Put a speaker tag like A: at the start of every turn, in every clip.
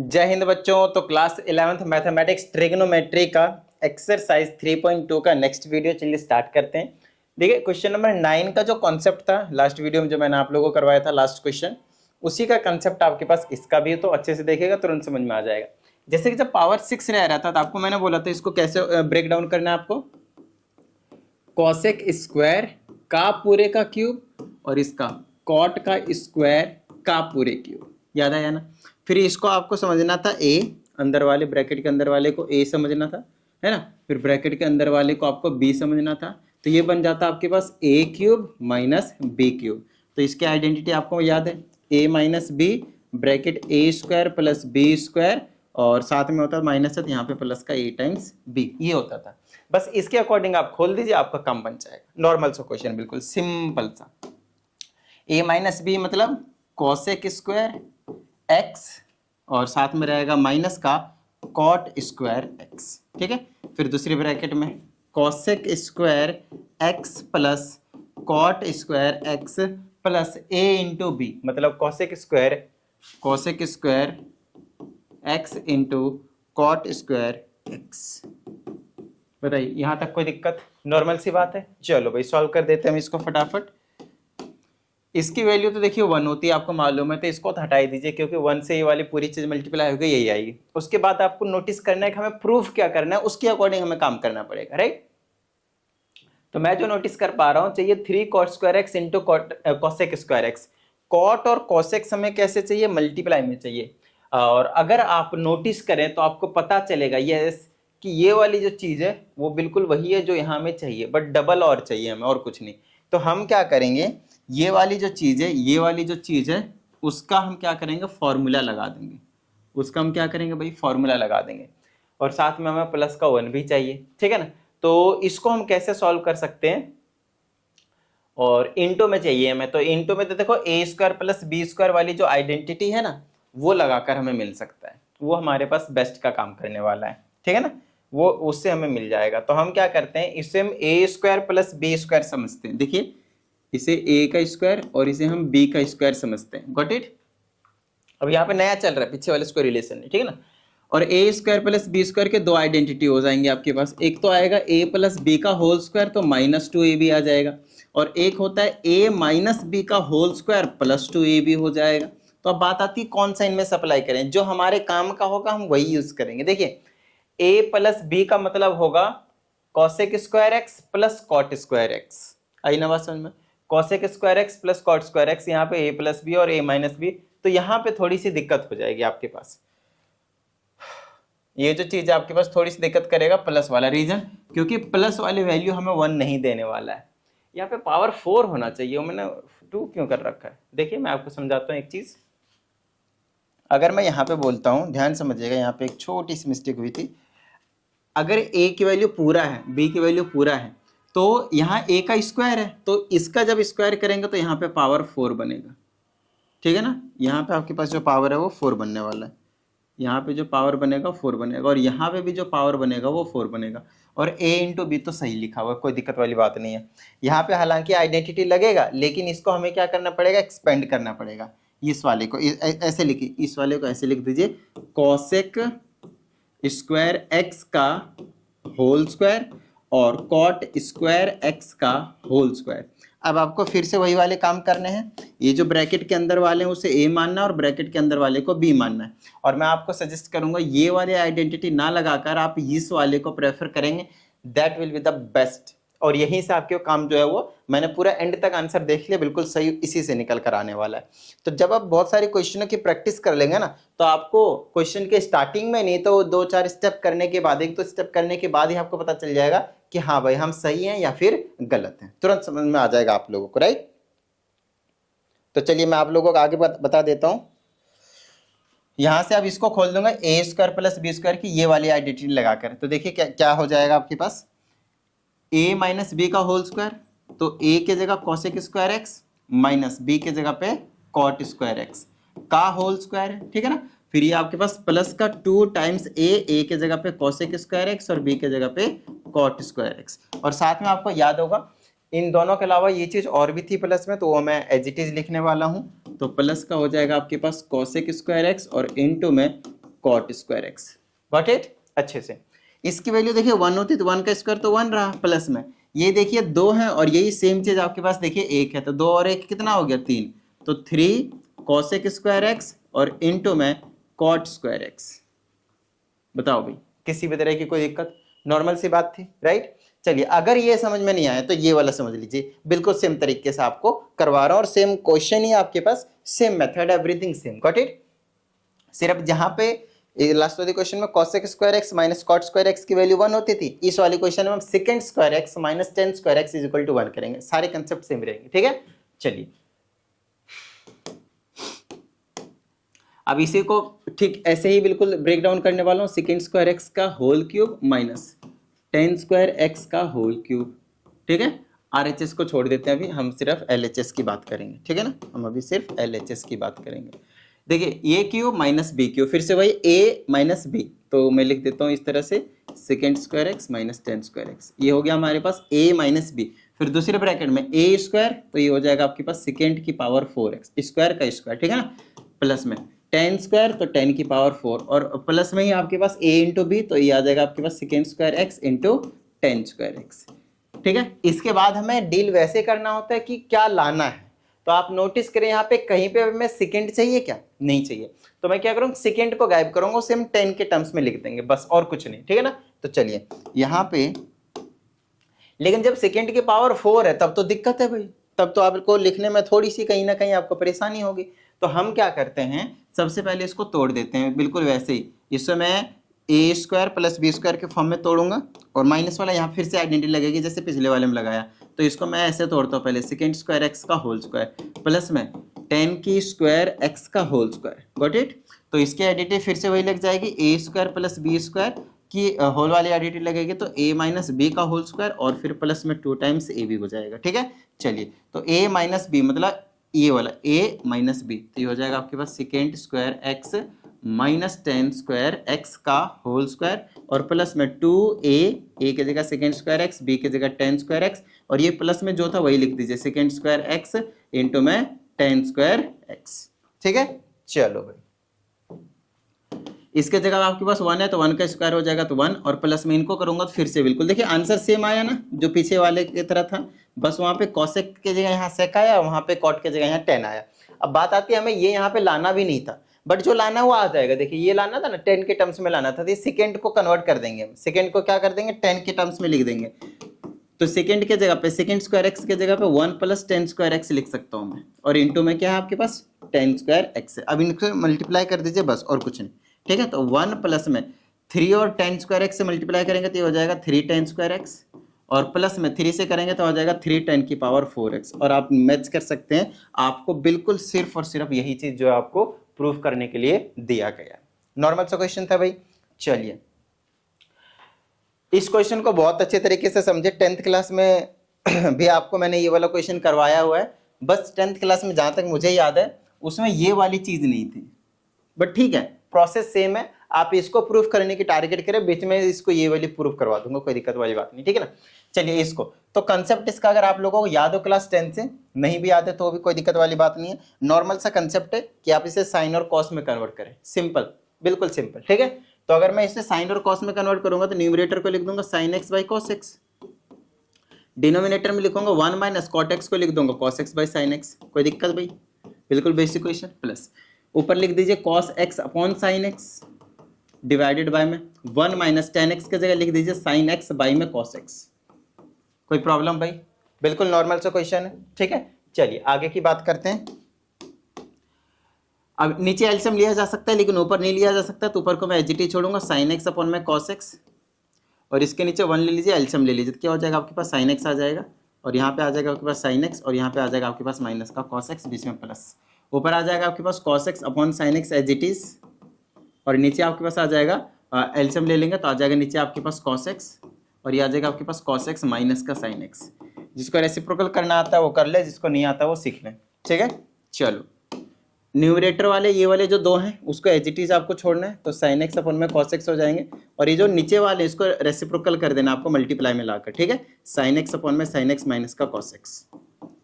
A: जय हिंद बच्चों। तो क्लास 11th मैथमेटिक्स ट्रिग्नोमेट्री का एक्सरसाइज 3.2 का नेक्स्ट वीडियो चलिए स्टार्ट करते हैं। देखिए क्वेश्चन नंबर 9 का जो कॉन्सेप्ट था लास्ट वीडियो में जो मैंने आप लोगों को करवाया था लास्ट क्वेश्चन, उसी का कंसेप्ट आपके पास इसका भी है, तो अच्छे से देखिएगा तुरंत समझ में आ जाएगा। जैसे कि जब पावर 6 रह रहा था तो आपको मैंने बोला था इसको कैसे ब्रेक डाउन करना है आपको। कॉसेक स्क्वायर का पूरे का क्यूब और इसका कॉट का स्क्वायर का पूरे क्यूब, याद आया ना। फिर इसको आपको समझना था ए, अंदर वाले ब्रैकेट के अंदर वाले को ए समझना था, है ना। फिर ब्रैकेट के अंदर वाले को आपको बी समझना था, तो ये बन जाता आपके पास ए क्यूब माइनस बी क्यूब। तो इसकी आइडेंटिटी आपको याद है, ए माइनस बी ब्रैकेट ए स्क्वायर प्लस बी स्क्वायर और साथ में होता है माइनस है तो यहाँ पे प्लस का ए टाइम्स बी, ये होता था। बस इसके अकॉर्डिंग आप खोल दीजिए, आपका काम बन जाएगा। नॉर्मल सा क्वेश्चन, बिल्कुल सिंपल सा। ए माइनस बी मतलब कॉसेक स्क्वायर एक्स और साथ में रहेगा माइनस का कॉट स्क्वायर एक्स, ठीक है। फिर दूसरी ब्रैकेट में cosec square x plus cot square x plus A into B मतलब cosec square x into cot square x. बताइए यहां तक कोई दिक्कत? नॉर्मल सी बात है। चलो भाई सॉल्व कर देते हैं हम इसको फटाफट। इसकी वैल्यू तो देखिए 1 होती है, आपको मालूम है, तो इसको तो हटा ही दीजिए क्योंकि 1 से ये वाली पूरी चीज मल्टीप्लाई होगी, यही आएगी। उसके बाद आपको नोटिस करना है कि हमें प्रूफ क्या करना है, उसके अकॉर्डिंग हमें काम करना पड़ेगा, राइट। तो मैं जो नोटिस कर पा रहा हूं, चाहिए 3 cot square x into cosec square x. Cot और कॉसेक्स हमें कैसे चाहिए? मल्टीप्लाई में चाहिए। और अगर आप नोटिस करें तो आपको पता चलेगा यस कि ये वाली जो चीज है वो बिल्कुल वही है जो यहाँ हमें चाहिए, बट डबल और चाहिए हमें, और कुछ नहीं। तो हम क्या करेंगे, ये वाली जो चीज है उसका हम क्या करेंगे, फॉर्मूला लगा देंगे। उसका हम क्या करेंगे भाई, फॉर्मूला लगा देंगे। और साथ में हमें प्लस का 1 भी चाहिए, ठीक है ना। तो इसको हम कैसे सॉल्व कर सकते हैं, और इंटू में चाहिए हमें, तो इंटू में तो देखो ए स्क्वायर प्लस बी स्क्वायर वाली जो आइडेंटिटी है ना, वो लगाकर हमें मिल सकता है। वो हमारे पास बेस्ट का काम करने वाला है, ठीक है ना। वो उससे हमें मिल जाएगा। तो हम क्या करते हैं, इसे हम ए स्क्वायर प्लस बी स्क्वायर समझते हैं। देखिए इसे a का स्क्वायर और इसे हम b का स्क्वायर समझते हैं। Got it. अब यहाँ पे नया चल रहा है, पीछे वाले इसको रिलेशन नहीं, ठीक है ना। और a square plus b square के दो आइडेंटिटी हो जाएंगे आपके पास। एक तो आएगा a प्लस बी का होल स्क्वायर, तो माइनस 2ab आ जाएगा। और एक होता है a माइनस बी का होल स्क्वायर प्लस 2ab हो जाएगा। तो अब बात आती है कौन सा इनमें सप्लाई करें, जो हमारे काम का होगा हम वही यूज करेंगे। देखिए a प्लस बी का मतलब होगा cosec square x plus cot square x. आई ना बात समझ में। Cosec square x plus cot square x, यहाँ पे a प्लस बी और a माइनस बी, तो यहाँ पे थोड़ी सी दिक्कत हो जाएगी आपके पास। ये जो चीज आपके पास थोड़ी सी दिक्कत करेगा प्लस वाला, रीजन क्योंकि प्लस वाली वैल्यू हमें 1 नहीं देने वाला है। यहाँ पे पावर 4 होना चाहिए, मैंने 2 क्यों कर रखा है। देखिए मैं आपको समझाता हूँ एक चीज। अगर मैं यहाँ पे बोलता हूँ, ध्यान समझिएगा, यहाँ पे एक छोटी सी मिस्टेक हुई थी। अगर a की वैल्यू पूरा है, b की वैल्यू पूरा है, तो यहाँ a का स्क्वायर है, तो इसका जब स्क्वायर करेंगे तो यहाँ पे पावर 4 बनेगा, ठीक है ना। यहाँ पे आपके पास जो पावर है वो 4 बनने वाला है। यहाँ पे जो पावर बनेगा 4 बनेगा, और यहाँ पे भी जो पावर बनेगा वो 4 बनेगा। और a इंटू बी तो सही लिखा हुआ है, कोई दिक्कत वाली बात नहीं है। यहाँ पे हालांकि आइडेंटिटी लगेगा, लेकिन इसको हमें क्या करना पड़ेगा, एक्सपेंड करना पड़ेगा। इस वाले को ऐसे लिखिए, इस वाले को ऐसे लिख दीजिए, कॉसेक स्क्वायर एक्स का होल स्क्वायर और कॉट स्क्वायर एक्स का होल स्क्वायर। अब आपको फिर से वही वाले काम करने हैं। ये जो ब्रैकेट के अंदर वाले हैं उसे a मानना है और ब्रैकेट के अंदर वाले को b मानना है। और मैं आपको सजेस्ट करूंगा ये वाले आइडेंटिटी ना लगाकर आप इस वाले को प्रेफर करेंगे, that will be the best. और यहीं से आपके काम जो है वो, मैंने पूरा एंड तक आंसर देख लिया, बिल्कुल सही इसी से निकल कर आने वाला है। तो जब आप बहुत सारे क्वेश्चनों की प्रैक्टिस कर लेंगे ना, तो आपको क्वेश्चन के स्टार्टिंग में नहीं तो 2-4 स्टेप करने के बाद, 1-2 स्टेप करने के बाद ही आपको पता चल जाएगा कि हाँ भाई हम सही हैं या फिर गलत हैं। तुरंत समझ में आ जाएगा आप लोगों को, राइट। तो चलिए मैं आप लोगों को आगे बता देता हूं। यहां से अब इसको खोल दूंगा ए स्क्वायर प्लस बी स्क्वायर की ये वाली आइडेंटिटी लगाकर। तो देखिए क्या हो जाएगा आपके पास, a माइनस बी का होल स्क्वायर, तो a के जगह cosec square x minus b के जगह पे कॉट स्क्वायर एक्स का होल स्क्वायर है, ठीक है ना। फिर ये आपके पास प्लस का 2 टाइम्स a के जगह पे कॉसेक स्क्वायर एक्स और b के जगह पे कॉट स्क्वायर एक्स। और साथ में आपको याद होगा इन दोनों के अलावा ये चीज और भी थी प्लस में, तो वो मैं एज इट इज लिखने वाला हूं। तो प्लस का हो जाएगा आपके पास कॉसेक स्क्वायर एक्स और इनटू में cot square x. Got it? अच्छे से। इसकी वैल्यू देखिए 1 होती तो 1 का स्क्वायर तो 1 रहा, प्लस में ये देखिए 2 है और यही सेम चीज आपके पास देखिए 1 है, तो 2 और 1 कितना हो गया 3, तो 3 कॉसेक स्क्वायर एक्स और इनटू में कॉट स्क्वायर एक्स। बताओ भाई, किसी भी तरह की कोई दिक्कत? नॉर्मल सी बात थी, राइट? चलिए, अगर ये समझ में नहीं आया तो ये वाला समझ लीजिए, बिल्कुल सेम तरीके से आपको करवा रहा हूं और सेम क्वेश्चन ही आपके पास, same method, everything same. Got it? सिर्फ जहां पे लास्ट वाले क्वेश्चन में cosec square x minus cot square x की वैल्यू 1 होती थी, इस वाले क्वेश्चन में हम sec square x minus tan square x is equal to 1 करेंगे। सारे कंसेप्ट सेम रहेंगे, ठीक है? चलिए, अब इसी को ठीक ऐसे ही बिल्कुल ब्रेक डाउन करने वाला हूं, सेकंड स्क्वायर एक्स का whole cube minus tan square x का होल क्यूब। ठीक है, आरएचएस को छोड़ देते हैं, अभी हम सिर्फ एलएचएस की बात करेंगे। ठीक है ना, हम अभी सिर्फ एलएचएस की बात करेंगे। देखिए, ए क्यूब माइनस बी क्यूब, फिर से वही ए माइनस बी, तो मैं लिख देता हूं इस तरह से, second square x minus tan square x. ये हो गया हमारे पास ए माइनस बी, फिर दूसरे ब्रैकेट में ए स्क्वायर, तो ये हो जाएगा आपके पास सेकेंड की पावर 4x, स्क्वायर का स्क्वायर, ठीक है ना, प्लस में टेन स्क्वायर तो 10 की पावर 4, और प्लस में ही आपके पास a इंटू बी, तो ये आ जाएगा आपके पास sec square x into 10 square x. ठीक है, इसके बाद हमें डील वैसे करना होता है कि क्या लाना है। तो आप नोटिस करें यहाँ पे कहीं पे हमें सेकेंड चाहिए क्या? नहीं चाहिए, तो मैं क्या करूँगा, सेकेंड को गायब करूंगा, उसे हम 10 के टर्म्स में लिख देंगे, बस, और कुछ नहीं। ठीक है ना, तो चलिए यहाँ पे, लेकिन जब सेकेंड की पावर 4 है तब तो दिक्कत है भाई, तब तो आपको लिखने में थोड़ी सी कहीं ना कहीं आपको परेशानी होगी। तो हम क्या करते हैं, सबसे पहले इसको तोड़ देते हैं, बिल्कुल वैसे ही। इसमें मैं ए स्क्वायर प्लस बी स्क्वायर के फॉर्म में तोड़ूंगा, और माइनस वाला यहाँ फिर से आइडेंटिटी लगेगी जैसे पिछले वाले में लगाया। तो इसको मैं ऐसे तोड़ता हूँ, पहले सेकेंड स्क्वायर एक्स का होल स्क्वायर प्लस में 10 की स्क्वायर एक्स का होल स्क्वायर। Got it? तो इसकी आइडेंटिटी फिर से वही लग जाएगी, ए स्क्वायर प्लस बी स्क्वायर की होल वाली आइडेंटिटी लगेगी, तो a माइनस बी का होल स्क्वायर और फिर प्लस में 2 टाइम्स ए बी हो जाएगा। ठीक है, चलिए, तो a माइनस बी मतलब ये वाला a माइनस बी, तो ये हो जाएगा आपके पास sec square x minus 10 square x का होल स्क्वायर और प्लस में 2a, a की जगह सेकेंड स्क्वायर एक्स, b की जगह 10 स्क्वायर एक्स, और ये प्लस में जो था वही लिख दीजिए, सेकेंड स्क्वायर एक्स इंटू में 10 स्क्वायर एक्स। ठीक है, चलो भाई, इसके जगह आपके पास 1 है तो 1 का स्क्वायर हो जाएगा तो 1, और प्लस में इनको करूंगा तो फिर से बिल्कुल देखिए आंसर सेम आया ना, जो पीछे वाले की तरह था, बस वहां पे कॉसेक की जगह यहाँ सेक आया, वहां पे कॉट की जगह यहाँ 10 आया। अब बात आती है, हमें ये यहाँ पे लाना भी नहीं था, बट जो लाना वो आ जाएगा। देखिए, ये लाना था ना 10 के टर्म्स में लाना था, तो ये सेकेंड को कन्वर्ट कर देंगे, सेकेंड को क्या कर देंगे, 10 के टर्म्स में लिख देंगे। तो सेकेंड के जगह पे, सेकेंड स्क्वायर एक्स के जगह पे 1 प्लस 10 स्क्वायर एक्स लिख सकता हूँ मैं, और इंटू में क्या है आपके पास 10 स्क्वायर एक्स है। अब इनको मल्टीप्लाई कर दीजिए बस, और कुछ नहीं। ठीक है, तो 1 प्लस में 3 और 10 स्क्वायर एक्स से मल्टीप्लाई करेंगे तो ये हो जाएगा 3 10 स्क्वायर एक्स, और प्लस में 3 से करेंगे तो हो जाएगा 3 10 की पावर 4x। और आप मैच कर सकते हैं, आपको बिल्कुल सिर्फ और सिर्फ यही चीज जो है आपको प्रूफ करने के लिए दिया गया। नॉर्मल सा क्वेश्चन था भाई। चलिए, इस क्वेश्चन को बहुत अच्छे तरीके से समझे, 10th क्लास में भी आपको मैंने ये वाला क्वेश्चन करवाया हुआ है, बस 10th क्लास में जहां तक मुझे याद है उसमें ये वाली चीज नहीं थी, बट ठीक है, प्रोसेस सेम है। आप इसको प्रूफ करने की टारगेट करें, बीच में इसको ये वाली प्रूफ करवा दूंगा, कोई दिक्कत वाली बात नहीं। ठीक है ना, चलिए, इसको तो कंसेप्ट इसका अगर आप लोगों को याद हो क्लास 10 से, नहीं भी याद है तो भी कोई दिक्कत वाली बात नहीं है। नॉर्मल सा कंसेप्ट है कि आप इसे साइन और कॉस में कन्वर्ट करें, सिंपल, बिल्कुल सिंपल। ठीक है, तो अगर मैं इसे साइन और कॉस में कन्वर्ट करूंगा तो न्यूमरेटर को लिख दूंगा sine x by cos x, denominator में लिखूंगा 1 माइनस कॉट एक्स को लिख दूंगा cos x by sine x. कोई दिक्कत भाई? बिल्कुल बेसिक क्वेश्चन। प्लस ऊपर लिख दीजिए cos x upon sine x divided by में 1 माइनस टेन एक्स की जगह लिख दीजिए साइन एक्स बाई में कॉस एक्स। कोई प्रॉब्लम भाई? बिल्कुल नॉर्मल सा क्वेश्चन है। ठीक है, चलिए आगे की बात करते हैं। अब नीचे एलसीएम लिया जा सकता है लेकिन ऊपर नहीं लिया जा सकता, तो ऊपर को मैं एचजीटी छोड़ूंगा, साइन एक्स अपॉन में कॉस एक्स, और इसके नीचे 1 ले लीजिए, एलसीएम ले लीजिए, तो क्या हो जाएगा आपके पास साइन एक्स आ जाएगा, और यहाँ पे आ जाएगा आपके पास साइन एक्स, और यहाँ पे आ जाएगा आपके पास माइनस का कॉस एक्स, बीच में प्लस, ऊपर आ जाएगा आपके पास cos x upon sine x as it is, और नीचे आपके पास आ जाएगा एलसीएम ले लेंगे तो आ जाएगा नीचे आपके पास कॉस एक्स, और ये आ जाएगा आपके पास कॉस एक्स माइनस का साइन एक्स। जिसको रेसिप्रोकल करना आता है वो कर ले, जिसको नहीं आता वो सीख ले। ठीक है, चलो, न्यूमरेटर वाले ये वाले जो दो हैं उसको एज इट इज आपको छोड़ना है, तो साइन एक्स अपॉन में कॉस एक्स हो जाएंगे, और ये जो नीचे वाले इसको रेसिप्रोकल कर देना आपको मल्टीप्लाई में लाकर। ठीक है, साइन एक्स अपॉन में साइन एक्स माइनस का कॉस एक्स,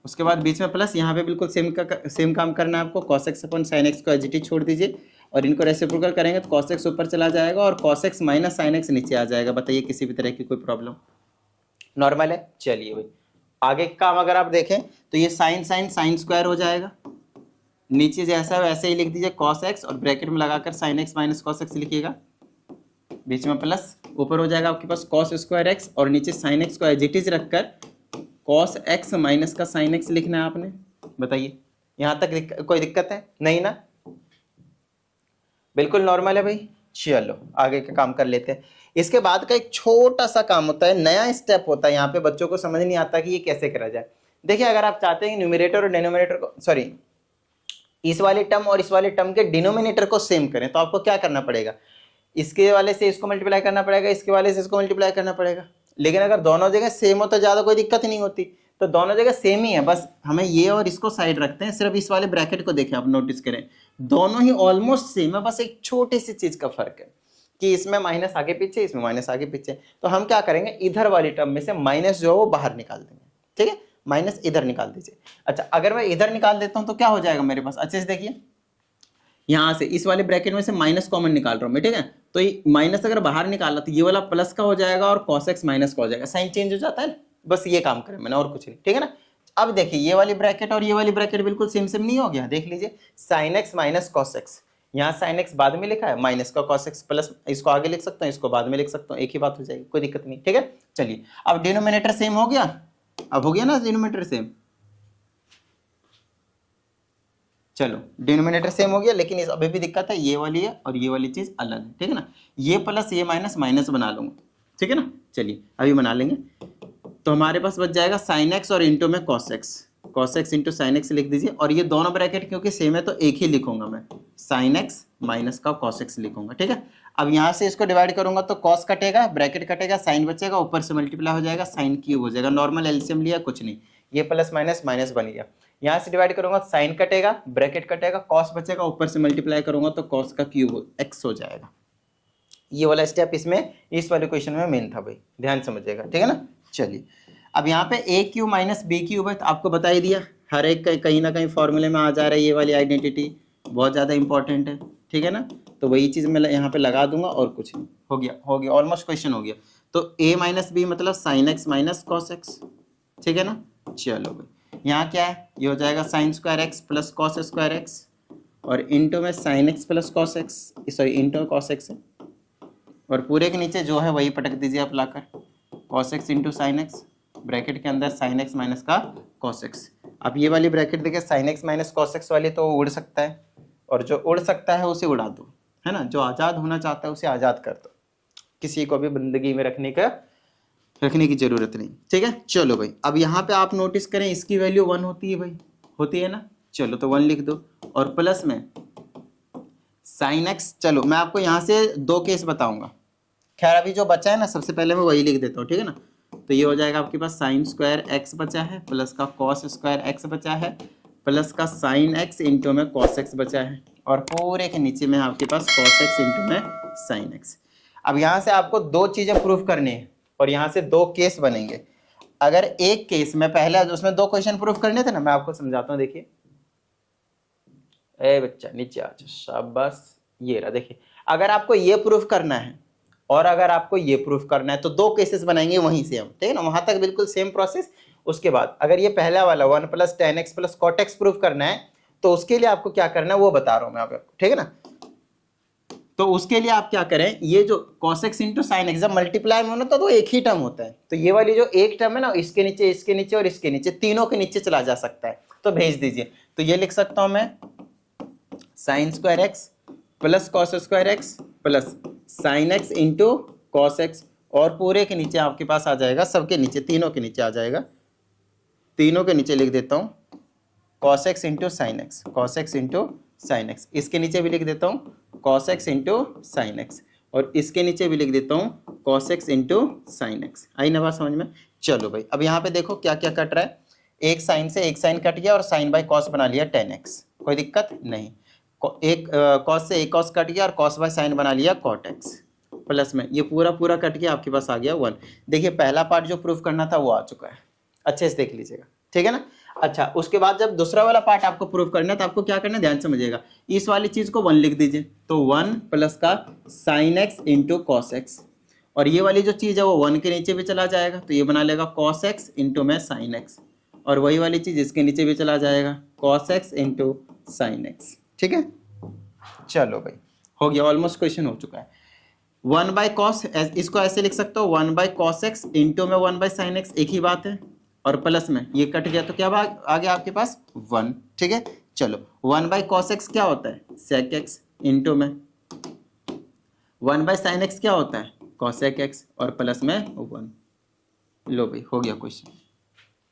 A: उसके बाद बीच में प्लस, यहाँ पे बिल्कुल सेम काम करना है आपको, cos x upon sine x को एज इट इज छोड़ दीजिए, और इनको रेसिप्रोकल करेंगे तो cos x ऊपर चला जाएगा और cos x minus sin x नीचे आ जाएगा। बताइए किसी भी तरह की कोई प्रॉब्लम? नॉर्मल है। चलिए भाई आगे का काम अगर आप देखें तो ये साइन स्क्वायर हो जाएगा, नीचे जैसा वैसे ही लिख दीजिए cos x और ब्रैकेट में लगाकर sin x minus cos x लिखिएगा, बीच में प्लस, ऊपर हो जाएगा आपके पास cos स्क्वायर x और नीचे sin x को एज इट इज रखकर cos x माइनस का sin x लिखना है आपने। बताइए यहाँ तक कोई दिक्कत है? नहीं ना, बिल्कुल नॉर्मल है भाई। चलो आगे का काम कर लेते हैं। इसके बाद का एक छोटा सा काम होता है, नया स्टेप होता है, यहाँ पे बच्चों को समझ नहीं आता कि ये कैसे करा जाए। देखिए अगर आप चाहते हैं न्यूमरेटर और डिनोमिनेटर को, सॉरी इस वाले टर्म और इस वाले टर्म के डिनोमिनेटर को सेम करें तो आपको क्या करना पड़ेगा? इसके वाले से इसको मल्टीप्लाई करना पड़ेगा, इसके वाले से इसको मल्टीप्लाई करना पड़ेगा। लेकिन अगर दोनों जगह सेम हो तो ज्यादा कोई दिक्कत ही नहीं होती, तो दोनों जगह सेम ही है, बस हमें ये और इसको साइड रखते हैं। सिर्फ इस वाले ब्रैकेट को देखें आप, नोटिस करें दोनों ही ऑलमोस्ट सेम है, बस एक छोटी सी चीज का फर्क है कि इसमें माइनस आगे पीछे, इसमें माइनस आगे पीछे। तो हम क्या करेंगे, इधर वाली टर्म में से माइनस जो है वो बाहर निकाल देंगे। ठीक है, माइनस इधर निकाल दीजिए। अच्छा अगर मैं इधर निकाल देता हूं तो क्या हो जाएगा मेरे पास? अच्छे से देखिए, यहां से इस वाले ब्रैकेट में से माइनस कॉमन निकाल रहा हूं मैं, ठीक है, तो ये माइनस अगर बाहर निकाला तो ये वाला प्लस का हो जाएगा और cos x माइनस का हो जाएगा, साइन चेंज हो जाता है ना, बस ये काम करें मैंने और कुछ नहीं। ठीक है ना, अब देखिए ये वाली ब्रैकेट और ये वाली ब्रैकेट बिल्कुल सेम सेम नहीं हो गया? देख लीजिए sin x minus cos x, यहाँ sin x बाद में लिखा है, माइनस का cos x प्लस, इसको आगे लिख सकता हूँ, इसको बाद में लिख सकता हूँ, एक ही बात हो जाएगी, कोई दिक्कत नहीं। ठीक है, चलिए अब डिनोमिनेटर सेम हो गया, अब हो गया ना डिनोमिनेटर सेम। चलो डिनोमिनेटर सेम हो गया, लेकिन इस अभी भी दिक्कत है, ये वाली है और ये वाली चीज अलग है। ठीक है ना, ये प्लस ये माइनस माइनस बना लूंगा। ठीक है ना, चलिए अभी बना लेंगे। तो हमारे पास बच जाएगा sin x और इंटू में cos x into sine x लिख दीजिए, और ये दोनों ब्रैकेट क्योंकि सेम है तो एक ही लिखूंगा मैं, sin x माइनस का cos x लिखूंगा। ठीक है, अब यहाँ से इसको डिवाइड करूंगा तो cos कटेगा, ब्रैकेट कटेगा, साइन बचेगा, ऊपर से मल्टीप्लाई हो जाएगा, साइन क्यूब हो जाएगा। नॉर्मल एलसीएम लिया, कुछ नहीं, ये प्लस माइनस माइनस बन गया। यहाँ से डिवाइड करूंगा तो साइन कटेगा, ब्रैकेट कटेगा, कॉस बचेगा, ऊपर से मल्टीप्लाई करूंगा तो कॉस का क्यूब एक्स हो जाएगा। ये वाला स्टेप इसमें इस वाले क्वेश्चन में मेन था भाई, ध्यान समझिएगा। ठीक है ना, चलिए अब यहाँ पे ए क्यू माइनस बी क्यूब है, तो आपको बता ही दिया, हर एक कहीं ना कहीं फॉर्मूले में आ जा रहा है, ये वाली आइडेंटिटी बहुत ज़्यादा इंपॉर्टेंट है। ठीक है ना, तो वही चीज़ मैं यहाँ पे लगा दूंगा और कुछ नहीं, हो गया ऑलमोस्ट क्वेश्चन हो गया। तो ए माइनस बी मतलब sign x minus cos x. ठीक है ना, चलो भाई यहाँ क्या है, ये हो जाएगा sine square x plus cos square x और इंटू में sine x plus cos x, sorry into में कॉस एक्स है, और पूरे के नीचे जो है वही पटक दीजिए आप लाकर, cos x into sine x, bracket के अंदर साइन एक्स माइनस का कॉस एक्स। अब ये वाली ब्रैकेट देखिए sine x minus cos x वाली तो उड़ सकता है, और जो उड़ सकता है उसे उड़ा दो, है ना, जो आज़ाद होना चाहता है उसे आज़ाद कर दो, किसी को भी जिंदगी में रखने की जरूरत नहीं। ठीक है, चलो भाई अब यहाँ पे आप नोटिस करें इसकी वैल्यू 1 होती है भाई, होती है ना, चलो तो 1 लिख दो, और प्लस में साइन एक्स। चलो मैं आपको यहाँ से 2 केस बताऊंगा, खैर अभी जो बचा है ना सबसे पहले मैं वही लिख देता हूँ। ठीक है ना, तो ये हो जाएगा आपके पास साइन स्क्वायर एक्स बचा है प्लस का कॉस स्क्वायर एक्स बचा है प्लस का साइन एक्स इंटू में कॉस एक्स बचा है, और पूरे के नीचे में आपके पास कॉस एक्स इंटू में साइन एक्स। अब यहाँ से आपको 2 चीजें प्रूव करनी है और यहाँ से 2 केस बनेंगे। अगर एक केस में पहला उसमें 2 क्वेश्चन प्रूफ करने थे ना, मैं आपको समझाता हूँ। देखिए ए बच्चा नीचे आ जा, शाबाश, ये रहा। देखिए अगर आपको ये प्रूफ करना है और अगर आपको ये प्रूफ करना है तो 2 केसेस बनाएंगे वहीं से हम। ठीक है ना, वहां तक बिल्कुल सेम प्रोसेस। उसके बाद अगर ये पहला वाला 1 plus tan x plus cot x proof करना है तो उसके लिए आपको क्या करना है वो बता रहा हूं मैं आपको। ठीक है ना, तो उसके लिए आप क्या करें, ये जो cos x into sine x जब मल्टीप्लाई में होता तो एक ही टर्म होता है, तो ये वाली जो एक टर्म है ना इसके नीचे और इसके नीचे तीनों के नीचे चला जा सकता है, तो भेज दीजिए। तो ये लिख सकता हूं मैं sine square x plus cos square x plus sine x into cos x, और पूरे के नीचे आपके पास आ जाएगा, सबके नीचे तीनों के नीचे आ जाएगा, तीनों के नीचे लिख देता हूँ cos x into sine x, cos x into sine x, इसके नीचे भी लिख देता हूँ cos x into sine x, और इसके नीचे भी लिख देता हूँ cos x into sine x. आई ना बात समझ में? चलो भाई अब यहाँ पे देखो क्या क्या कट रहा है, एक साइन से एक साइन कट गया और साइन बाई कॉस बना लिया 10x, कोई दिक्कत नहीं। एक कॉस से एक कॉस कट गया और कॉस बाई साइन बना लिया cot x, प्लस में ये पूरा कट गया, आपके पास आ गया 1। देखिए पहला पार्ट जो प्रूफ करना था वो आ चुका है, अच्छे से देख लीजिएगा। ठीक है ना, अच्छा, उसके बाद जब दूसरा वाला पार्ट आपको प्रूव करना है तो आपको क्या करना है, ध्यान समझिएगा। इस वाली चीज को 1 लिख दीजिए, तो 1 प्लस का sine x into cos x, और ये वाली जो चीज है वो 1 के नीचे भी चला जाएगा, तो ये बना लेगा कॉस एक्स इंटू में साइन एक्स, और वही वाली चीज इसके नीचे भी चला जाएगा, cos x into sine x. ठीक है, चलो भाई हो गया, ऑलमोस्ट क्वेश्चन हो चुका है। 1 बाय कॉस, इसको ऐसे लिख सकते हो 1 बाय कॉस एक्स इंटू में 1 बाय साइन एक्स, एक ही बात है, और प्लस में ये कट गया तो क्या आ गया आपके पास 1। ठीक है, चलो 1 बाय कॉस एक्स क्या होता है, सेक एक्स, इंटू में 1 बाय साइन एक्स क्या होता है, कॉसेक एक्स, और प्लस में 1। लो भाई हो गया क्वेश्चन,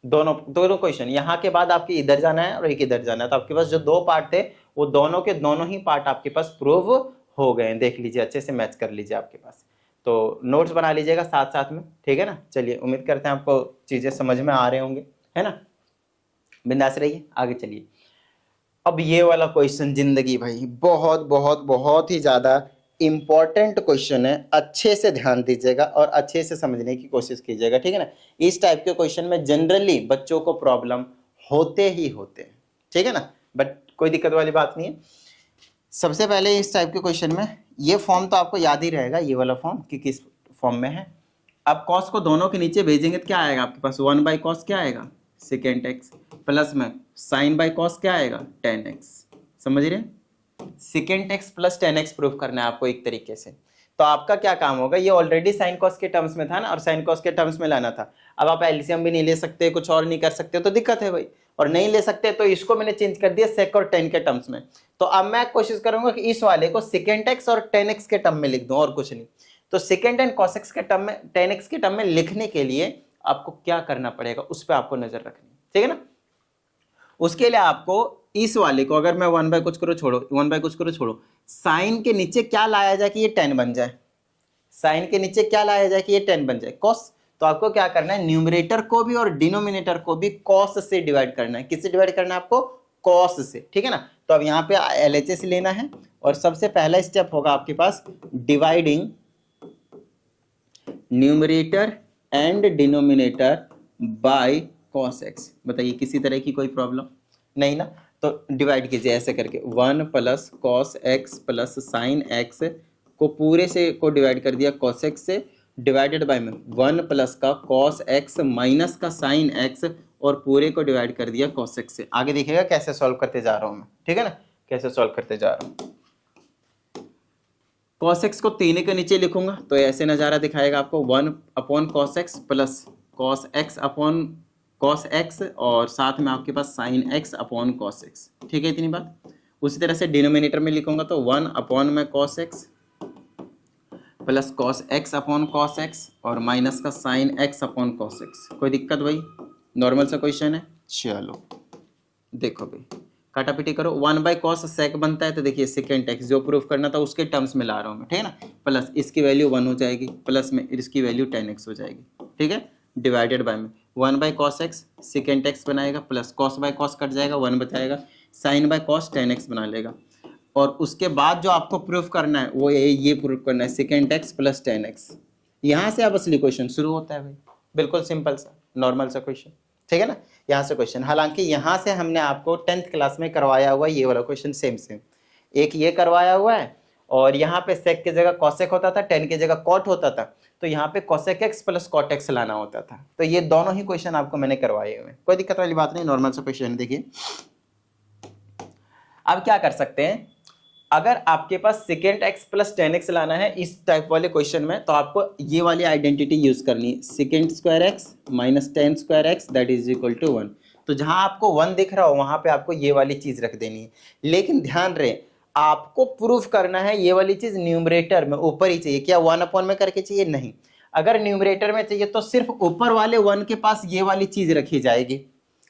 A: दोनों क्वेश्चन। यहाँ के बाद आपके इधर जाना है और एक इधर जाना है, तो आपके पास जो दो पार्ट थे वो दोनों के दोनों ही पार्ट आपके पास प्रूव हो गए हैं। देख लीजिए, अच्छे से मैच कर लीजिए आपके पास, तो नोट्स बना लीजिएगा साथ साथ में, ठीक है ना। चलिए, उम्मीद करते हैं आपको चीजें समझ में आ रहे होंगे, है ना। बिंदास रहिए, आगे चलिए। अब ये वाला क्वेश्चन जिंदगी भाई बहुत बहुत बहुत ही ज्यादा इंपॉर्टेंट क्वेश्चन है, अच्छे से ध्यान दीजिएगा और अच्छे से समझने की कोशिश कीजिएगा, ठीक है ना। इस टाइप के क्वेश्चन में जनरली बच्चों को प्रॉब्लम होते ही होते हैं, ठीक है ना, बट कोई दिक्कत वाली बात नहीं है। सबसे पहले इस टाइप के क्वेश्चन में ये फॉर्म तो आपको याद ही रहेगा, ये वाला फॉर्म कि किस फॉर्म में है। अब कॉस को दोनों के नीचे भेजेंगे तो क्या आएगा आपके पास, 1 बाई कॉस क्या आएगा, सेकेंड एक्स, प्लस में साइन बाई कॉस क्या आएगा, 10x। समझ रहे हैं, second x plus 10x proof करना है आपको एक तरीके से। तो आपका क्या काम होगा, ये ऑलरेडी साइन कॉस के टर्म्स में था ना, और साइन कॉस के टर्म्स में लाना था। अब आप एलसीएम भी नहीं ले सकते, कुछ और नहीं कर सकते, तो दिक्कत है भाई, और नहीं ले सकते तो इसको मैंने चेंज कर दिया सेक और 10 के टर्म्स में। तो अब मैं कोशिश करूंगा कि इस वाले को सेकेंड एक्स और 10x के टर्म में लिख दूं, और कुछ नहीं। तो सेकेंड एंड कॉस एक्स के टर्म में, 10x के टर्म में लिखने के लिए आपको क्या करना पड़ेगा, उस पर आपको नजर रखनी, ठीक है ना। उसके लिए आपको इस वाले को, अगर मैं 1 बाय कुछ करो छोड़ो, 1 बाय कुछ करो छोड़ो, साइन के नीचे क्या लाया जाए कि ये 10 बन जाए, साइन के नीचे क्या लाया जाए कि ये 10 बन जाए, कॉस। तो आपको क्या करना है, न्यूमरेटर को भी और डिनोमिनेटर को भी कॉस से डिवाइड करना है। किससे डिवाइड करना है आपको, कॉस से, ठीक है ना। तो अब यहाँ पे LHS लेना है, और सबसे पहला स्टेप होगा आपके पास dividing numerator and denominator by cos x. बताइए किसी तरह की कोई प्रॉब्लम नहीं ना। तो डिवाइड कीजिए ऐसे करके, 1 plus cos x plus sine x को पूरे से को डिवाइड कर दिया कॉस एक्स से, डिवाइडेड बाय में 1 प्लस का कॉस एक्स माइनस का साइन एक्स, और पूरे को डिवाइड कर दिया कॉस एक्स से। आगे देखिएगा कैसे सॉल्व करते जा रहा हूं मैं, ठीक है ना, कैसे सॉल्व करते जा रहा हूं। कॉस एक्स को 3 के नीचे लिखूंगा तो ऐसे नजारा दिखाएगा आपको, 1 upon cos x plus cos x upon cos x, और साथ में आपके पास sine x upon cos x, ठीक है इतनी बात। उसी तरह से डिनोमिनेटर में लिखूंगा तो 1 अपॉन में cos x plus cos x upon cos x, और माइनस का sign x upon cos x. कोई दिक्कत भाई, नॉर्मल सा क्वेश्चन है। चलो देखो भाई, काटापीटी करो, 1 बाई कॉस सेक बनता है, तो देखिए सेकेंड एक्स जो प्रूफ करना था उसके टर्म्स में ला रहा हूँ मैं, ठीक है ना, प्लस इसकी वैल्यू 1 हो जाएगी, प्लस में इसकी वैल्यू 10x हो जाएगी, ठीक है, डिवाइडेड बाय में 1 by cos x sec x बनाएगा, plus cos by cos cut जाएगा, 1 बचाएगा, साइन बाय कॉस 10x बना लेगा। और उसके बाद जो आपको प्रूफ करना है वो ये प्रूफ करना है सेकेंड एक्स प्लस 10x। यहाँ से अब असली क्वेश्चन शुरू होता है भाई, बिल्कुल सिंपल सा नॉर्मल सा क्वेश्चन, ठीक है ना। यहाँ से क्वेश्चन, हालांकि यहाँ से हमने आपको 10th क्लास में करवाया हुआ ये वाला क्वेश्चन सेम एक ये करवाया हुआ है, और यहाँ पे सेक की जगह कॉसेक होता था, 10 की जगह कॉट होता था, तो यहाँ पे cosec x plus cot x लाना होता था। तो ये दोनों ही क्वेश्चन आपको मैंने करवाए हुए हैं, कोई दिक्कत वाली बात नहीं, नॉर्मल सा क्वेश्चन। देखिए अब क्या कर सकते हैं, अगर आपके पास सेकेंड एक्स प्लस 10x लाना है इस टाइप वाले क्वेश्चन में, तो आपको ये वाली आइडेंटिटी यूज करनी है, second square x minus 10 square x that is equal to 1। तो जहां आपको 1 दिख रहा हो वहां पे आपको ये वाली चीज रख देनी है, लेकिन ध्यान रहे आपको प्रूफ करना है ये वाली चीज न्यूमरेटर में ऊपर ही चाहिए। क्या 1 अपॉन में करके चाहिए, नहीं, अगर न्यूमरेटर में चाहिए तो सिर्फ ऊपर वाले 1 के पास ये वाली चीज रखी जाएगी,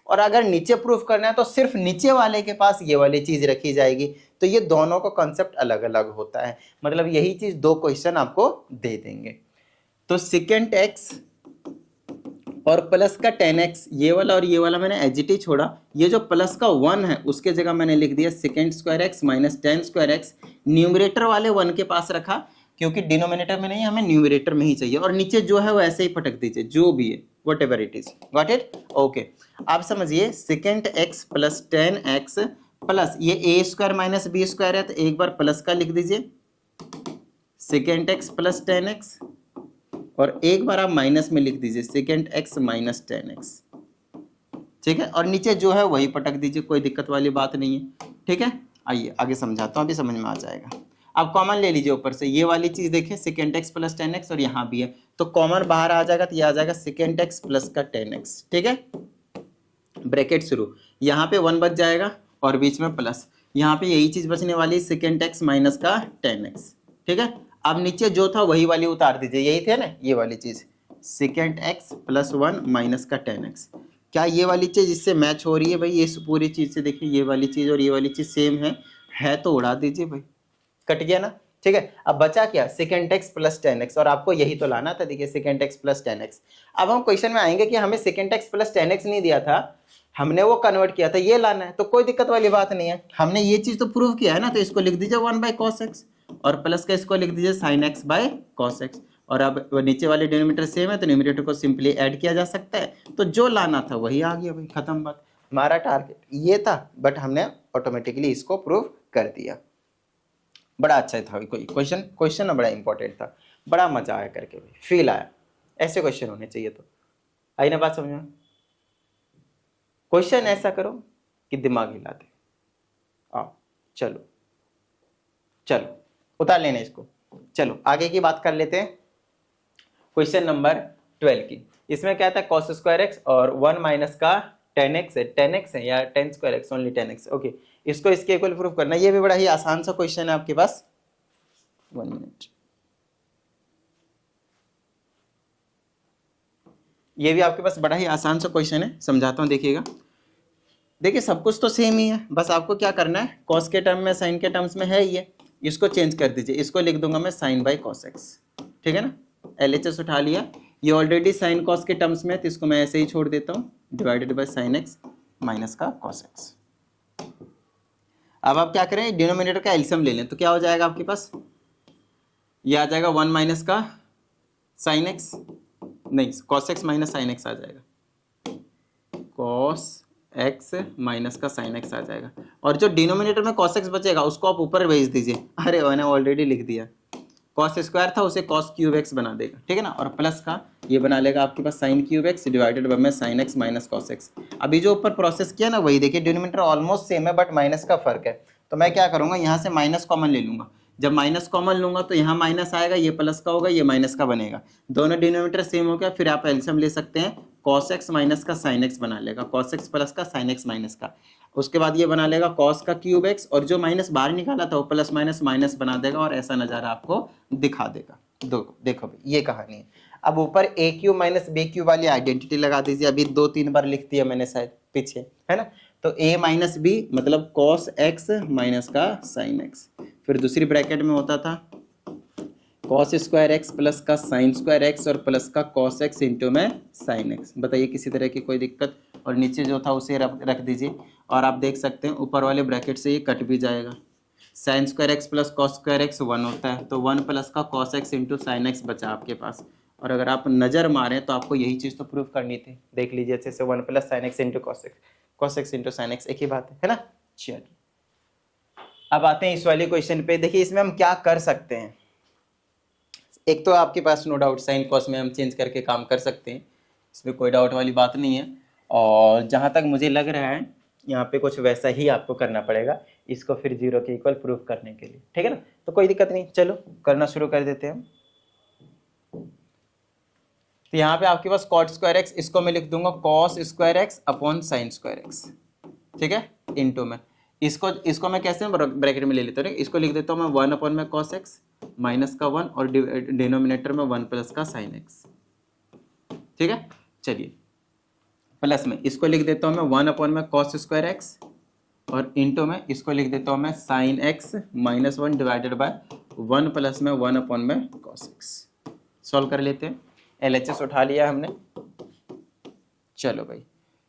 A: और अगर नीचे प्रूफ करना है तो सिर्फ नीचे वाले के पास ये वाली चीज रखी जाएगी। तो ये दोनों का कॉन्सेप्ट अलग अलग होता है, मतलब यही चीज दो क्वेश्चन आपको दे देंगे। तो सेकेंड एक्स और प्लस का 10x, ये वाला और ये वाला मैंने एजिटी छोड़ा, ये जो प्लस का 1 है उसके जगह मैंने लिख दिया second square x minus 10 square x, numerator वाले 1 के पास रखा, क्योंकि डिनोमिनेटर में नहीं, हमें न्यूमरेटर में ही चाहिए। और नीचे जो है वो ऐसे ही पटक दीजिए, जो भी है, what ever it is, got it, okay. आप समझिए second x plus 10x plus ये ए स्क्वायर माइनस बी स्क्वायर है, तो एक बार प्लस का लिख दीजिए सेकेंड एक्स प्लस 10x, और एक बार आप माइनस में लिख दीजिए सेकेंड एक्स माइनस 10x, ठीक है। और नीचे जो है वही पटक दीजिए, कोई दिक्कत वाली बात नहीं है, ठीक है। आइए आगे समझाता हूँ, अभी समझ में आ जाएगा। अब कॉमन ले लीजिए ऊपर से, ये वाली चीज देखिए सेकेंड एक्स प्लस 10x, और यहाँ भी है, तो कॉमन बाहर आ जाएगा, तो ये आ जाएगा सेकेंड एक्स प्लस का 10x, ठीक है। ब्रैकेट शुरू, यहाँ पे 1 बच जाएगा और बीच में प्लस, यहाँ पे यही चीज बचने वाली सेकेंड एक्स माइनस का 10x, ठीक है। अब नीचे जो था वही वाली उतार दीजिए, यही थे ना ये वाली चीज, सेकेंड एक्स प्लस 1 माइनस का 10x। क्या ये वाली चीज इससे मैच हो रही है भाई? ये पूरी चीज से देखिए ये वाली चीज और ये वाली चीज सेम है तो उड़ा दीजिए भाई, कट गया ना, ठीक है। अब बचा क्या, सेकेंड एक्स प्लस 10x, और आपको यही तो लाना था, देखिए सेकेंड एक्स प्लस 10x। अब हम क्वेश्चन में आएंगे कि हमें सेकेंड एक्स प्लस 10x नहीं दिया था, हमने वो कन्वर्ट किया था, ये लाना है, तो कोई दिक्कत वाली बात नहीं है, हमने ये चीज तो प्रूव किया है ना, तो इसको लिख दीजिए 1/cos x, और प्लस का इसको लिख दीजिए sin x/cos x। और अब नीचे वाले डिनोमिनेटर सेम है, तो न्यूमरेटर को सिंपली ऐड किया जा सकता है, तो जो लाना था वही आ गया भाई, खत्म बात। हमारा टारगेट ये था, बट हमने ऑटोमेटिकली इसको प्रूव कर दिया। बड़ा अच्छा था कोई क्वेश्चन ना, बड़ा इंपॉर्टेंट था, बड़ा मजा आया करके भाई, फील आया, ऐसे क्वेश्चन होने चाहिए। तो आई ना बात समझ में? क्वेश्चन ऐसा करो कि दिमाग हिला दे। आओ चलो चलो उतार लेने इसको, चलो आगे की बात कर लेते हैं। क्वेश्चन नंबर 12 की, इसमें क्या था, cos स्क्वायर एक्स और 1 माइनस का 10x है या 10 square x, only 10x, okay. इसको इसके इक्वल प्रूफ करना, ये भी बड़ा ही आसान सा क्वेश्चन है आपके पास। 1 मिनट, ये भी आपके पास बड़ा ही आसान सा क्वेश्चन है, समझाता हूँ, देखिएगा। देखिए सब कुछ तो सेम ही है, बस आपको क्या करना है, कॉस के टर्म में साइन के टर्म्स में है ये, इसको चेंज कर दीजिए, इसको लिख दूंगा मैं sin/cos x, ठीक है ना। LHS उठा लिया, ये ऑलरेडी साइन कॉस के टर्म्स में है, तो इसको मैं ऐसे ही छोड़ देता हूँ, divided by sin x minus का cos x। अब आप क्या करें, डिनोमिनेटर का एलसीएम ले लें, तो क्या हो जाएगा आपके पास, ये आ जाएगा 1 माइनस का sin x, नहीं cos x minus sin x आ जाएगा, cos x माइनस का sin x आ जाएगा, और जो डिनोमिनेटर में cos x बचेगा उसको आप ऊपर भेज दीजिए, अरे मैंने ऑलरेडी लिख दिया, cos स्क्वायर था उसे cos क्यूब x बना देगा, ठीक है ना, और प्लस का ये बना लेगा आपके पास sin cube x divided by में sin x minus cos x। अभी जो ऊपर प्रोसेस किया ना वही देखिए, डिनोमिनेटर ऑलमोस्ट सेम है बट माइनस का फर्क है, तो मैं क्या करूंगा, यहाँ से माइनस कॉमन ले लूंगा, जब माइनस कॉमन लूंगा तो यहाँ माइनस आएगा, ये प्लस का होगा, ये माइनस का बनेगा, दोनों डिनोमिनेटर सेम हो गया, फिर आप एलसीएम ले सकते हैं, cos x माइनस का sin x बना लेगा, cos x प्लस का sin x माइनस का, उसके बाद ये बना लेगा cos का क्यूब x, और जो माइनस बाहर निकाला था वो प्लस माइनस माइनस बना देगा, और ऐसा नज़ारा आपको दिखा देगा। देखो भाई ये कहानी है। अब ऊपर ए क्यूब माइनस बी क्यूब वाली आइडेंटिटी लगा दीजिए, अभी 2-3 बार लिख दिया मैंने शायद पीछे, है ना, तो a माइनस बी मतलब cos x माइनस का sin x, फिर दूसरी ब्रैकेट में होता था cos स्क्वायर एक्स प्लस का sin स्क्वायर एक्स और प्लस का cos x इंटू में sin x। बताइए किसी तरह की कोई दिक्कत, और नीचे जो था उसे रख दीजिए, और आप देख सकते हैं ऊपर वाले ब्रैकेट से ये कट भी जाएगा, sin square x plus cos square x 1 होता है, तो 1 प्लस का cos x into sin x बचा आपके पास। और अगर आप नज़र मारें तो आपको यही चीज़ तो प्रूफ करनी थी, देख लीजिए अच्छे से, 1 plus sin x into cos x into sin x, एक ही बात है ना। चलिए अब आते हैं इस वाले क्वेश्चन पे, देखिए इसमें हम क्या कर सकते हैं। एक तो आपके पास नो डाउट साइन कॉस में हम चेंज करके काम कर सकते हैं, इसमें कोई डाउट वाली बात नहीं है, और जहाँ तक मुझे लग रहा है यहाँ पे कुछ वैसा ही आपको करना पड़ेगा, इसको फिर 0 के इक्वल प्रूफ करने के लिए, ठीक है ना, तो कोई दिक्कत नहीं, चलो करना शुरू कर देते हैं। तो यहाँ पे आपके पास cot स्क्वायर एक्स, इसको मैं लिख दूंगा cos square x upon sine square x, ठीक है, इनटू में इसको मैं कैसे ब्रैकेट में ले लेता हूँ, इसको लिख देता हूँ मैं 1 अपॉन में cos x माइनस का 1 और डिनोमिनेटर में 1 प्लस का sin x, ठीक है। चलिए प्लस में इसको लिख देता हूँ मैं 1 अपॉन में cos स्क्वायर एक्स, और इंटू में इसको लिख देता हूँ मैं sin x minus 1 divided by 1 plus में 1 अपॉन में cos x। सॉल्व कर लेते हैं, LHS उठा लिया हमने, चलो भाई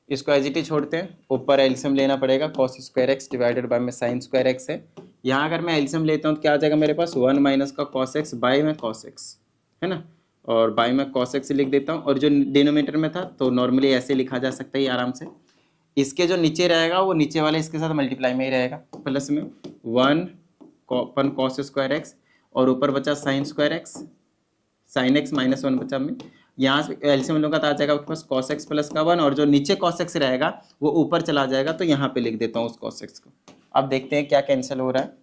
A: इसको एज इट इज छोड़ते हैं, ऊपर एलसीएम लेना पड़ेगा, cos square x divided by में sin स्क्वायर एक्स है, यहाँ अगर मैं एलसीएम लेता हूँ तो क्या आ जाएगा मेरे पास 1 माइनस का कॉस एक्स बाई में कॉस एक्स, है ना, और बाई में कॉस एक्स लिख देता हूँ। और जो डिनोमिनेटर में था तो नॉर्मली ऐसे लिखा जा सकता है आराम से, इसके जो नीचे रहेगा वो नीचे वाले इसके साथ मल्टीप्लाई में ही रहेगा, प्लस में 1 कॉस स्क्वायर एक्स और ऊपर बचा sine square x, sign x minus 1 बचा में। यहाँ से एलसीएम लूंगा तो आ जाएगा आपके पास कॉस एक्स प्लस का 1 और जो नीचे कॉस एक्स रहेगा वो ऊपर चला जाएगा, तो यहाँ पे लिख देता हूँ उस कॉस एक्स को। अब देखते हैं क्या कैंसिल हो रहा है।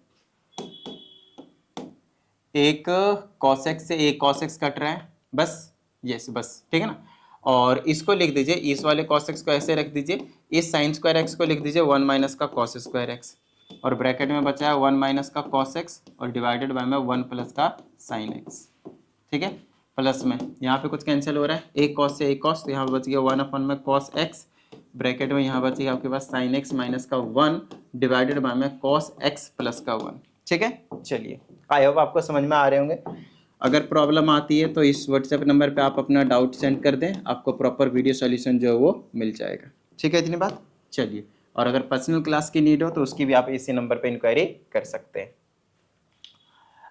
A: एक कॉस एक्स से एक कॉस एक्स कट रहा है, बस यस बस, ठीक है ना। और इसको लिख दीजिए, इस वाले कॉस एक्स को ऐसे रख दीजिए, इस साइन स्क्वायर एक्स को लिख दीजिए 1 माइनस का कॉस स्क्वायर एक्स, और ब्रैकेट में बचा है 1 माइनस का कॉस एक्स और डिवाइडेड बाय में 1 प्लस का साइन एक्स, ठीक है। प्लस में यहाँ पे कुछ कैंसिल हो रहा है, एक कॉस से एक कॉस, तो यहाँ पे बच गया 1 अपन में कॉस एक्स, ब्रैकेट में यहाँ बचेगा आपके पास साइन एक्स माइनस का 1 डिवाइडेड बाय में कॉस एक्स प्लस का 1, ठीक है। चलिए, आई होप आपको समझ में आ रहे होंगे। अगर प्रॉब्लम आती है तो इस व्हाट्सएप नंबर पे आप अपना डाउट सेंड कर दें, आपको प्रॉपर वीडियो सॉल्यूशन जो है वो मिल जाएगा, ठीक है। इतनी बात। चलिए, और अगर पर्सनल क्लास की नीड हो तो उसकी भी आप इसी नंबर पे इंक्वायरी कर सकते हैं।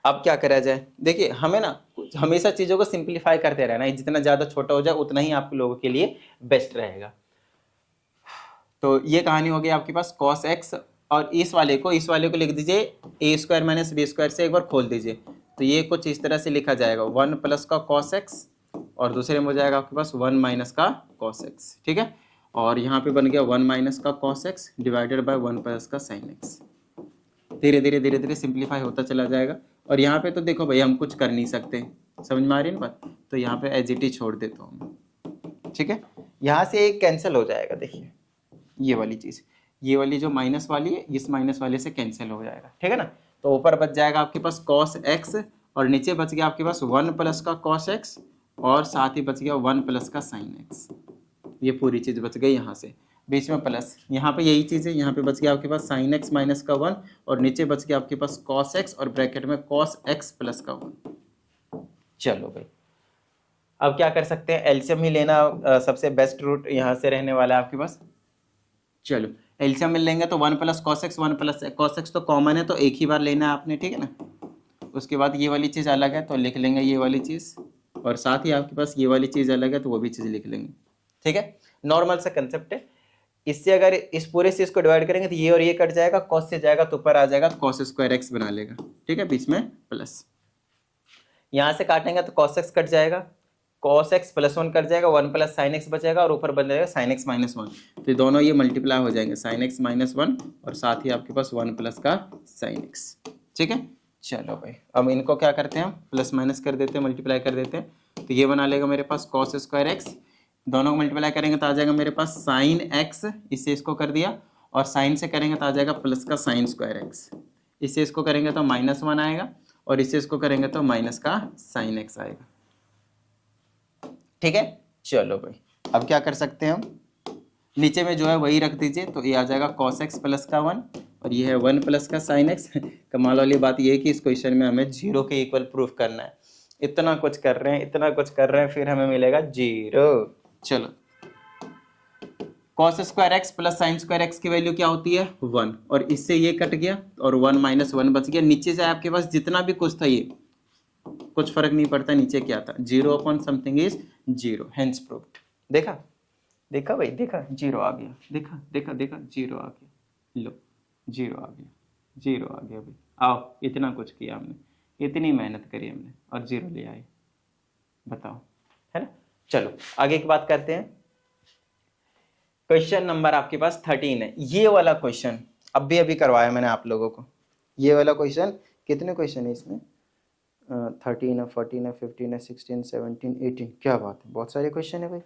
A: अब क्या करा जाए, देखिए हमें ना हमेशा चीज़ों को सिंप्लीफाई करते रहना है, जितना ज़्यादा छोटा हो जाए उतना ही आप लोगों के लिए बेस्ट रहेगा। तो ये कहानी हो गई आपके पास कॉस एक्स, और इस वाले को लिख दीजिए ए स्क्वायर माइनस बी स्क्वायर से एक बार खोल दीजिए, तो ये कुछ इस तरह से लिखा जाएगा 1 प्लस का कॉस एक्स और दूसरे में हो जाएगा आपके पास 1 माइनस का कॉस एक्स, ठीक है। और यहाँ पे बन गया 1 माइनस का cos x divided by 1 plus का साइन एक्स। धीरे धीरे सिंप्लीफाई होता चला जाएगा। और यहाँ पे तो देखो भाई हम कुछ कर नहीं सकते, समझ में आ रही है ना बात, तो यहाँ पे एज इट इज छोड़ देता हूँ, ठीक है। यहाँ से एक कैंसिल हो जाएगा, देखिए ये वाली चीज़, ये वाली जो माइनस वाली है इस माइनस वाले से कैंसिल हो जाएगा, ठीक है ना। तो ऊपर बच जाएगा आपके पास कॉस एक्स और नीचे बच गया आपके पास 1 प्लस का कॉस एक्स और साथ ही बच गया 1 प्लस का साइन एक्स। ये पूरी चीज़ बच गई, यहाँ से बीच में प्लस, यहाँ पे यही चीज़ है, यहाँ पे बच गया आपके पास साइन एक्स माइनस का 1 और नीचे बच गया आपके पास कॉस एक्स और ब्रैकेट में कॉस एक्स प्लस का 1। चलो भाई, अब क्या कर सकते हैं, एलसीएम ही लेना सबसे बेस्ट रूट यहाँ से रहने वाला है आपके पास। चलो एलसीएम मिल लेंगे तो 1 plus cos x 1 plus cos x तो कॉमन है, तो एक ही बार लेना है आपने, ठीक है ना। उसके बाद ये वाली चीज़ अलग है तो लिख लेंगे ये वाली चीज़, और साथ ही आपके पास ये वाली चीज़ अलग है तो वो भी चीज़ लिख लेंगे, ठीक है। नॉर्मल सा कंसेप्ट है। इससे अगर इस पूरे चीज़ को डिवाइड करेंगे तो ये और ये कट जाएगा, कॉस से जाएगा तो ऊपर आ जाएगा कॉस स्क्वायर एक्स बना लेगा, ठीक है, बीच में प्लस। यहाँ से काटेंगे तो कॉस एक्स कट जाएगा, कॉस एक्स प्लस 1 कट जाएगा, 1 प्लस साइन एक्स बचेगा और ऊपर बन जाएगा साइन एक्स माइनस 1, तो ये दोनों ये मल्टीप्लाई हो जाएंगे, साइन एक्स माइनस 1 और साथ ही आपके पास 1 प्लस का साइन एक्स, ठीक है। चलो भाई, अब इनको क्या करते हैं हम प्लस माइनस कर देते हैं, मल्टीप्लाई कर देते हैं, तो ये बना लेगा मेरे पास कॉस स्क्वायर एक्स, दोनों को मल्टीप्लाई करेंगे तो आ जाएगा मेरे पास साइन एक्स, इससे इसको कर दिया, और साइन से करेंगे तो आ जाएगा प्लस का साइन स्क्वायर एक्स, इससे इसको करेंगे तो -1 आएगा और इससे इसको करेंगे तो माइनस का साइन एक्स आएगा, ठीक है। चलो भाई, अब क्या कर सकते हैं हम, नीचे में जो है वही रख दीजिए, तो ये आ जाएगा कॉस एक्स प्लस का 1 और ये है 1 प्लस का साइन एक्स। कमाल वाली बात ये है कि इस क्वेश्चन में हमें 0 के इक्वल प्रूफ करना है, इतना कुछ कर रहे हैं, इतना कुछ कर रहे हैं, फिर हमें मिलेगा 0। चलो, cos square x plus sine square x की वैल्यू क्या होती है 1, और इससे ये कट गया और 1 माइनस 1 बच गया, नीचे से आपके पास जितना भी कुछ था ये कुछ फर्क नहीं पड़ता नीचे क्या था, 0 upon something is 0, hence proved. देखा देखा भाई, देखा 0 आ गया, देखा देखा देखा 0 आ गया, लो 0 आ गया, 0 आ गया भाई। आओ, इतना कुछ किया हमने, इतनी मेहनत करी हमने और 0 ले आए, बताओ, है ना। चलो आगे की बात करते हैं। क्वेश्चन नंबर आपके पास 13 है, ये वाला क्वेश्चन अभी करवाया मैंने आप लोगों को। ये वाला क्वेश्चन, कितने क्वेश्चन है इसमें, 13 है, 14 है, 15 है, 16, 17, 18, क्या बात है, बहुत सारे क्वेश्चन है भाई।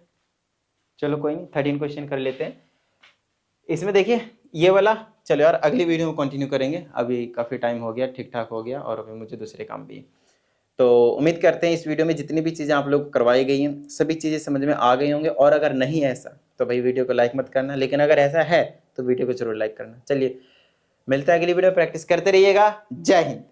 A: चलो कोई नहीं, 13 क्वेश्चन कर लेते हैं इसमें। देखिए ये वाला, चलो यार अगली वीडियो में कंटिन्यू करेंगे, अभी काफ़ी टाइम हो गया, ठीक ठाक हो गया और अभी मुझे दूसरे काम भी है। तो उम्मीद करते हैं इस वीडियो में जितनी भी चीज़ें आप लोग करवाई गई हैं सभी चीज़ें समझ में आ गई होंगे, और अगर नहीं है ऐसा तो भाई वीडियो को लाइक मत करना, लेकिन अगर ऐसा है तो वीडियो को जरूर लाइक करना। चलिए मिलता है अगली वीडियो, प्रैक्टिस करते रहिएगा। जय हिंद।